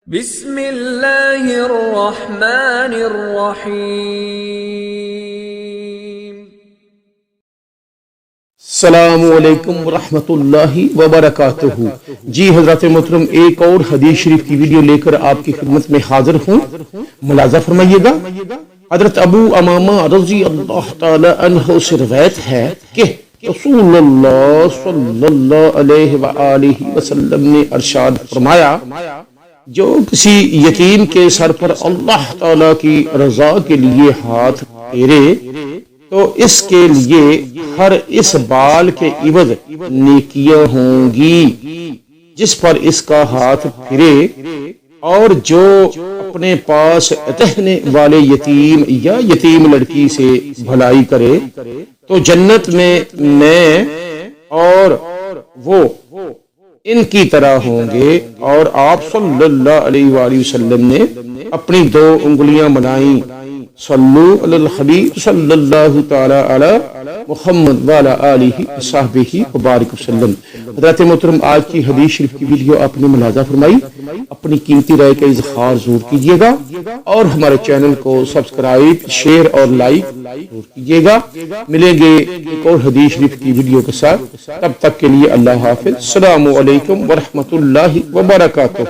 بسم اللہ الرحمن الرحیم۔ السلام علیکم ورحمۃ اللہ وبرکاتہ۔ جی حضرات محترم، ایک اور حدیث شریف کی ویڈیو لے کر آپ کی خدمت میں حاضر ہوں، ملاحظہ فرمائیے گا۔ حضرت ابو امامہ رضی اللہ تعالی عنہ سے روایت ہے کہ رسول اللہ صلی اللہ علیہ وآلہ وسلم نے ارشاد فرمایا، جو کسی یتیم کے سر پر اللہ تعالی کی رضا کے لیے ہاتھ پھیرے تو اس کے لیے ہر اس بال کے عوض نیکیاں ہوں گی جس پر اس کا ہاتھ پھرے، اور جو اپنے پاس رہنے والے یتیم یا یتیم لڑکی سے بھلائی کرے تو جنت میں نئے اور وہ ان کی طرح ہوں گے۔ اور آپ صلی اللہ علیہ وآلہ وسلم نے اپنی دو انگلیاں بنائیں، صلو علی الحبیب صلی اللہ تعالی علی محمد وعلی آلہ وصحبہ وبارک وسلم۔ حضرات محترم، آج کی حدیث شریف کی ویڈیو آپ نے ملاحظہ فرمائی، اپنی قیمتی رائے کا اظہار ضرور کیجیے گا اور ہمارے چینل کو سبسکرائب، شیئر اور لائک ضرور کیجیے گا۔ ملیں گے ایک اور حدیث شریف کی ویڈیو کے ساتھ، تب تک کے لیے اللہ حافظ۔ السلام علیکم ورحمۃ اللہ وبرکاتہ۔